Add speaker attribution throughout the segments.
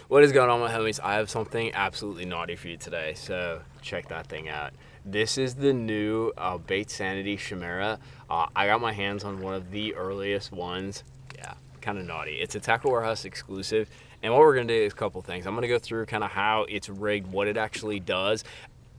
Speaker 1: What is going on, my homies? I have something absolutely naughty for you today, so check that thing out. This is the new Baitsanity Chimera. I got my hands on one of the earliest ones. Yeah, kind of naughty. It's a Tackle Warehouse exclusive, and what we're gonna do is a couple things. I'm gonna go through kind of how it's rigged, what it actually does,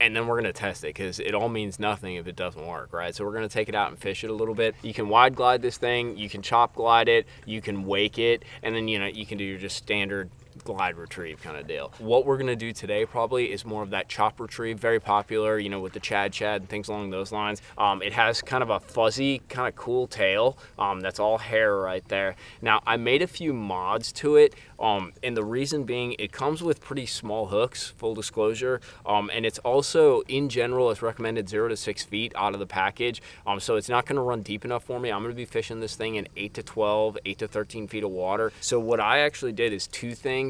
Speaker 1: and then we're gonna test it because it all means nothing if it doesn't work, right? So we're gonna take it out and fish it a little bit. You can wide glide this thing, you can chop glide it, you can wake it, and then you can do your just standard glide retrieve kind of deal. What we're gonna do today probably is more of that chop retrieve, very popular, with the Chad Shad and things along those lines. It has kind of a fuzzy, kind of cool tail. That's all hair right there. Now, I made a few mods to it, and the reason being it comes with pretty small hooks, full disclosure, and it's also, in general, it's recommended 0 to 6 feet out of the package, so it's not gonna run deep enough for me. I'm gonna be fishing this thing in 8 to 12, 8 to 13 feet of water. So what I actually did is two things.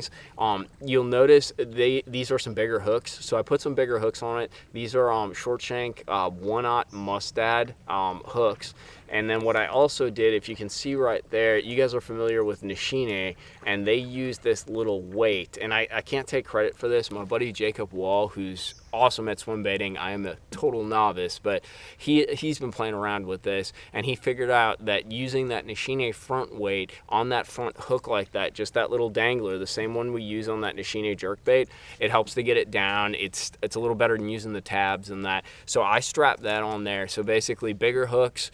Speaker 1: You'll notice these are some bigger hooks, so I put some bigger hooks on it. These are short shank 1/0 mustad hooks. And then what I also did, if you can see right there, you guys are familiar with Nishine, and they use this little weight. And I can't take credit for this. My buddy Jacob Wall, who's awesome at swim baiting, I am a total novice, but he's been playing around with this, and he figured out that using that Nishine front weight on that front hook like that, just that little dangler, the same one we use on that Nishine jerkbait, it helps to get it down. It's a little better than using the tabs and that. So I strapped that on there. So basically bigger hooks,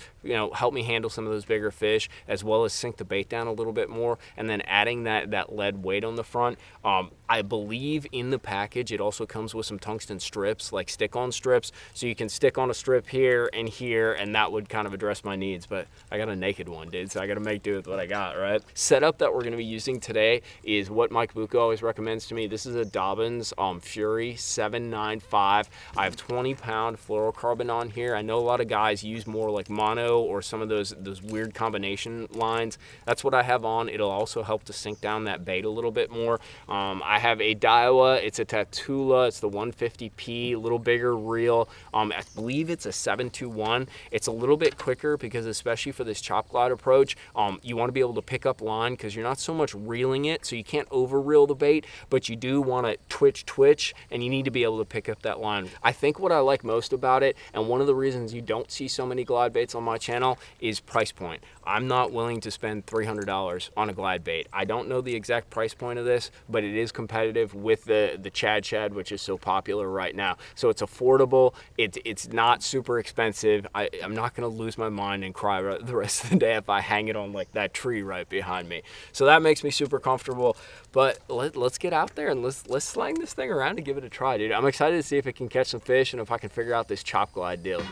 Speaker 1: help me handle some of those bigger fish, as well as sink the bait down a little bit more, and then adding that lead weight on the front. I believe in the package it also comes with some tungsten strips, like stick-on strips, so you can stick on a strip here, and that would kind of address my needs. But I got a naked one, dude, so I got to make do with what I got, right? Setup that we're going to be using today is what Mike Bucco always recommends to me. This is a Dobbins Fury 795. I have 20-pound fluorocarbon on here. I know a lot of guys use more like mono or some of those weird combination lines. That's what I have on. It'll also help to sink down that bait a little bit more. I have a Daiwa. It's a Tatula. It's the 150p, a little bigger reel. I believe it's a 721. It's a little bit quicker because, especially for this chop glide approach, you want to be able to pick up line because you're not so much reeling it, so you can't over reel the bait, but you do want to twitch, and you need to be able to pick up that line. I think what I like most about it, and one of the reasons you don't see so many glide baits on my channel, is price point. I'm not willing to spend $300 on a glide bait. I don't know the exact price point of this, but it is competitive with the Chad Shad, which is so popular right now. So it's affordable. It's not super expensive. I'm not going to lose my mind and cry the rest of the day if I hang it on like that tree right behind me. So that makes me super comfortable. But let's get out there and let's slang this thing around and give it a try, dude. I'm excited to see if it can catch some fish and if I can figure out this chop glide deal.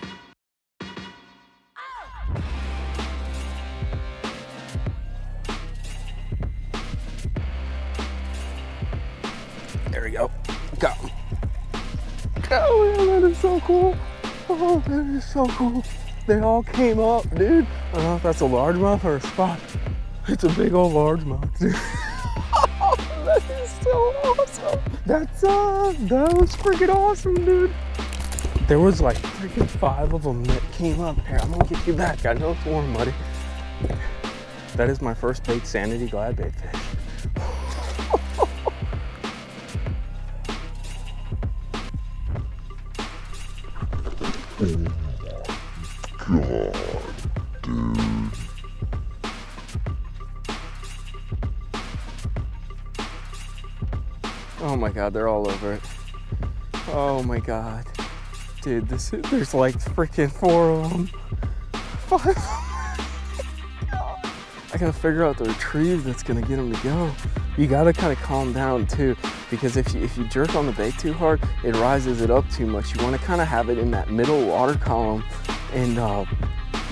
Speaker 1: There we go. Got him. Oh, man, that is so cool. Oh, that is so cool. They all came up, dude. I don't know if that's a largemouth or a spot. It's a big old largemouth, dude. That is so awesome. That was freaking awesome, dude. There was like freaking 5 of them that came up. Here, I'm gonna get you back. I know it's warm, buddy. That is my first Baitsanity glide bait fish.
Speaker 2: God, dude.
Speaker 1: Oh my God, they're all over it. Oh my God. Dude, there's like freaking 4 of them. 5 of them. I gotta figure out the retrieve that's gonna get them to go. You gotta kind of calm down too, because if you jerk on the bait too hard, it rises it up too much. You wanna kind of have it in that middle water column, and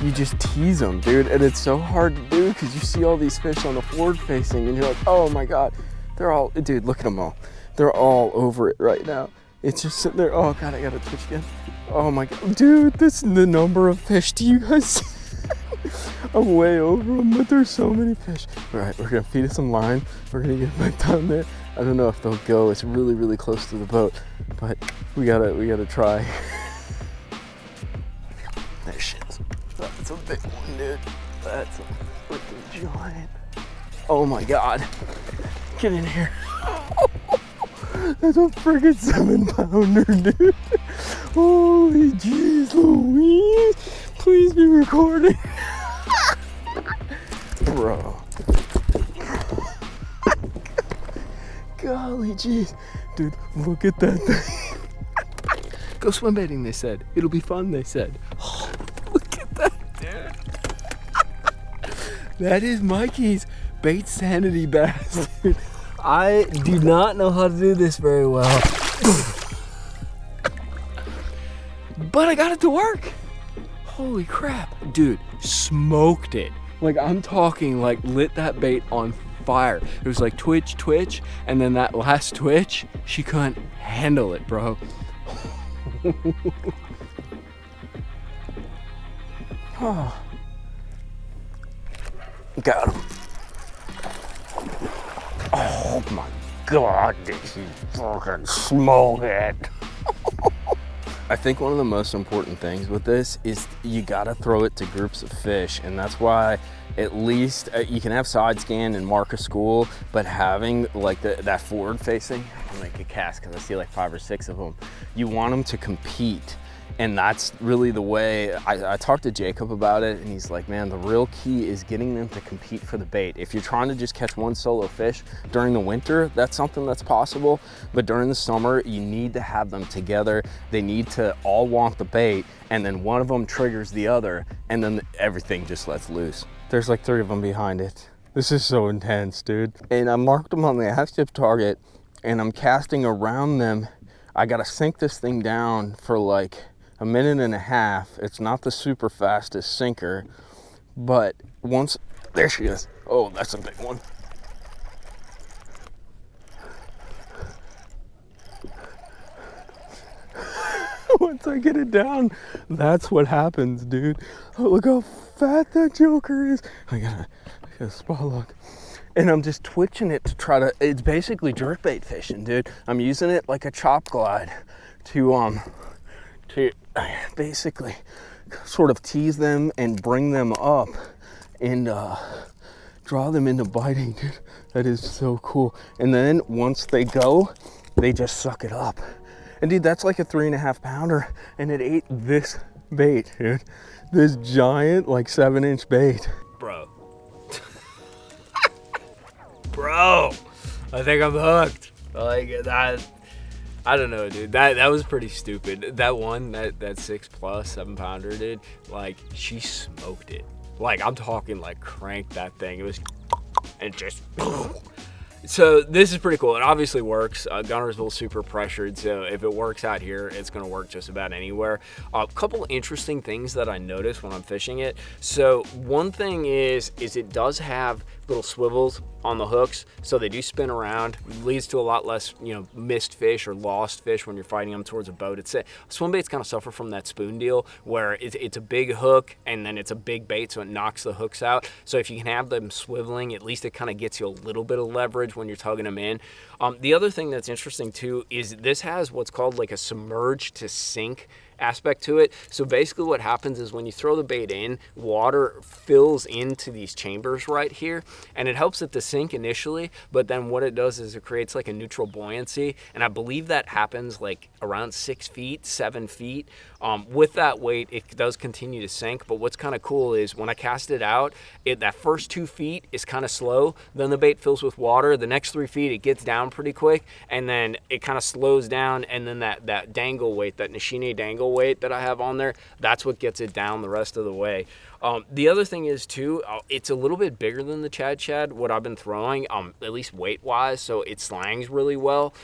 Speaker 1: you just tease them, dude. And it's so hard to do because you see all these fish on the forward facing and you're like, oh my God, they're all, dude, look at them all. They're all over it right now. It's just sitting there. Oh God, I gotta twitch again. Oh my God, dude, this is the number of fish. Do you guys see? I'm way over them, but there's so many fish. All right, we're gonna feed it some line. We're gonna get back down there. I don't know if they'll go. It's really, really close to the boat, but we gotta try. There she is. That's a big one, dude. That's a freaking giant. Oh my God. Get in here. Oh That's a friggin' 7-pounder, dude. Holy jeez Louise. Please be recording. Bro. Golly jeez. Dude, look at that thing. Go swim baiting, they said. It'll be fun, they said. Oh, look at that, dude. That is Mikey's Baitsanity bass, dude. I do not know how to do this very well. But I got it to work. Holy crap. Dude, smoked it. Like, I'm talking like lit that bait on fire. It was like twitch, twitch, and then that last twitch, she couldn't handle it, bro. Oh. Got him. Oh my God, did he fucking smoke it? I think one of the most important things with this is you gotta throw it to groups of fish, and that's why at least you can have side scan and mark a school, but having like that forward facing, I'll make a cast because I see like 5 or 6 of them. You want them to compete. And that's really the way, I talked to Jacob about it, and he's like, man, the real key is getting them to compete for the bait. If you're trying to just catch one solo fish during the winter, that's something that's possible. But during the summer, you need to have them together. They need to all want the bait, and then one of them triggers the other, and then everything just lets loose. There's like 3 of them behind it. This is so intense, dude. And I marked them on the half tip target, and I'm casting around them. I gotta sink this thing down for like a minute and a half. It's not the super fastest sinker, but once, there she is. Oh, that's a big one. Once I get it down, that's what happens, dude. Oh, look how fat that joker is. I gotta spot lock. And I'm just twitching it to try to, it's basically jerkbait fishing, dude. I'm using it like a chop glide to basically sort of tease them and bring them up and draw them into biting, dude. That is so cool. And then once they go, they just suck it up. And dude, that's like a 3.5 pounder, and it ate this bait, dude. This giant, like 7-inch bait. Bro. Bro, I think I'm hooked. Like that. I don't know, dude. That was pretty stupid. That one, that 6+, 7-pounder, dude. Like, she smoked it. Like, I'm talking like crank that thing. It was, and just. So this is pretty cool. It obviously works. Gunnersville super pressured, so if it works out here, it's gonna work just about anywhere. A couple interesting things that I noticed when I'm fishing it. So one thing is it does have little swivels on the hooks, so they do spin around. It leads to a lot less, missed fish or lost fish when you're fighting them towards a boat. Swim baits kind of suffer from that spoon deal, where it's a big hook and then it's a big bait, so it knocks the hooks out. So if you can have them swiveling, at least it kind of gets you a little bit of leverage when you're tugging them in. The other thing that's interesting too is this has what's called like a submerge to sink aspect to it. So basically what happens is when you throw the bait in, water fills into these chambers right here, and it helps it to sink initially, but then what it does is it creates like a neutral buoyancy, and I believe that happens like around 6 feet, 7 feet. With that weight, it does continue to sink, but what's kind of cool is when I cast it out, that first 2 feet is kind of slow, then the bait fills with water, the next 3 feet it gets down pretty quick, and then it kind of slows down, and then that dangle weight, that Nishine dangle weight that I have on there, that's what gets it down the rest of the way. The other thing is too, it's a little bit bigger than the Chad Shad, what I've been throwing, at least weight wise, so it slangs really well.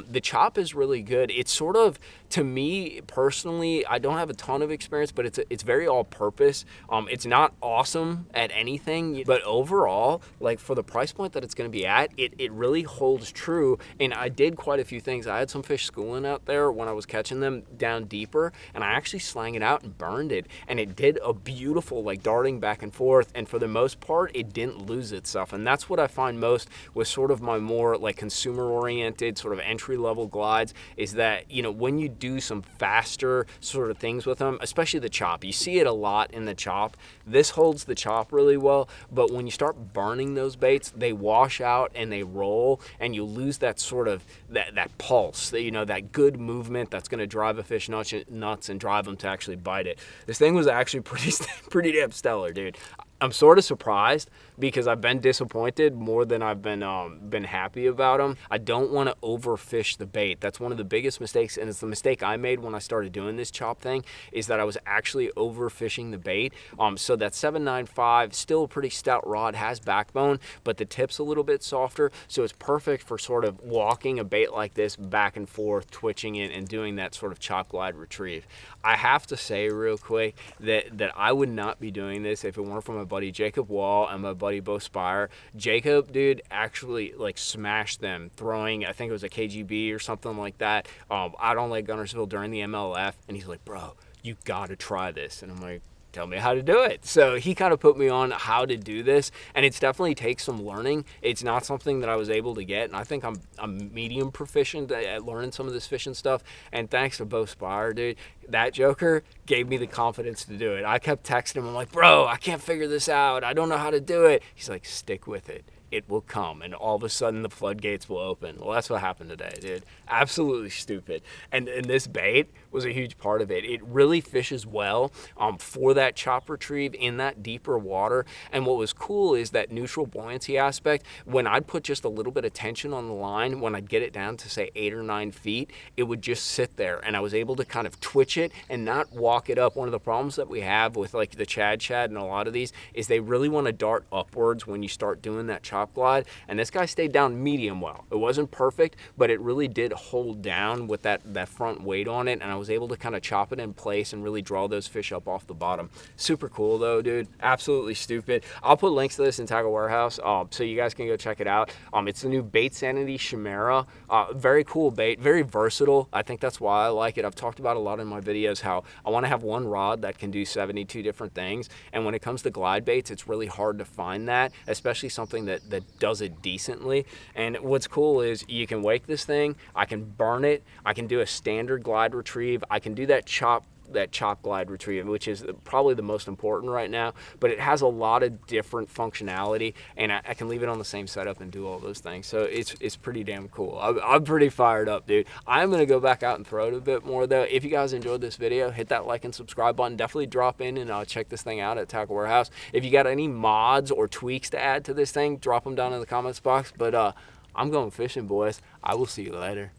Speaker 1: The chop is really good. It's sort of, to me personally, I don't have a ton of experience, but it's very all purpose. It's not awesome at anything, but overall, like for the price point that it's going to be at, it really holds true. And I did quite a few things. I had some fish schooling out there when I was catching them down deeper, and I actually slang it out and burned it, and it did a beautiful like darting back and forth, and for the most part it didn't lose itself. And that's what I find most with sort of my more like consumer oriented sort of entry level glides, is that, you know, when you do some faster sort of things with them, especially the chop, you see it a lot in the chop. This holds the chop really well, but when you start burning those baits, they wash out and they roll, and you lose that sort of that pulse, that, you know, that good movement that's going to drive a fish nuts and drive them to actually bite it. This thing was actually pretty damn stellar, dude. I'm sort of surprised because I've been disappointed more than I've been happy about them. I don't want to overfish the bait. That's one of the biggest mistakes, and it's the mistake I made when I started doing this chop thing, is that I was actually overfishing the bait. So that 795, still a pretty stout rod, has backbone, but the tip's a little bit softer, so it's perfect for sort of walking a bait like this back and forth, twitching it, and doing that sort of chop glide retrieve. I have to say real quick that I would not be doing this if it weren't for my buddy Jacob Wall and my buddy Bo Spire. Jacob, dude, actually like smashed them throwing, I think it was a KGB or something like that, out on Lake Gunnersville during the MLF, and he's like, bro, you gotta try this. And I'm like, tell me how to do it. So he kind of put me on how to do this, and it's definitely takes some learning. It's not something that I was able to get, and I think I'm medium proficient at learning some of this fishing stuff. And thanks to Bo Spire, dude, that joker gave me the confidence to do it. I kept texting him. I'm like, bro, I can't figure this out. I don't know how to do it. He's like, stick with it. It will come, and all of a sudden the floodgates will open. Well, that's what happened today, dude. Absolutely stupid. And this bait was a huge part of it. It really fishes well for that chop retrieve in that deeper water. And what was cool is that neutral buoyancy aspect. When I'd put just a little bit of tension on the line, when I'd get it down to say 8 or 9 feet, it would just sit there, and I was able to kind of twitch it and not walk it up. One of the problems that we have with like the Chad Shad and a lot of these is they really want to dart upwards when you start doing that chop glide, and this guy stayed down medium well. It wasn't perfect, but it really did hold down with that front weight on it, and I was able to kind of chop it in place and really draw those fish up off the bottom. Super cool though, dude. Absolutely stupid. I'll put links to this in Tackle Warehouse, so you guys can go check it out. It's the new Baitsanity Chimera. Very cool bait, very versatile. I think that's why I like it. I've talked about a lot in my videos how I want to have one rod that can do 72 different things, and when it comes to glide baits, it's really hard to find that, especially something that does it decently. And what's cool is you can wake this thing, I can burn it, I can do a standard glide retrieve, I can do that chop glide retrieve, which is probably the most important right now, but it has a lot of different functionality, and I can leave it on the same setup and do all those things. So it's pretty damn cool. I'm pretty fired up, dude. I'm gonna go back out and throw it a bit more though. If you guys enjoyed this video, hit that like and subscribe button. Definitely drop in and check this thing out at Tackle Warehouse. If you got any mods or tweaks to add to this thing, drop them down in the comments box. But I'm going fishing, boys. I will see you later.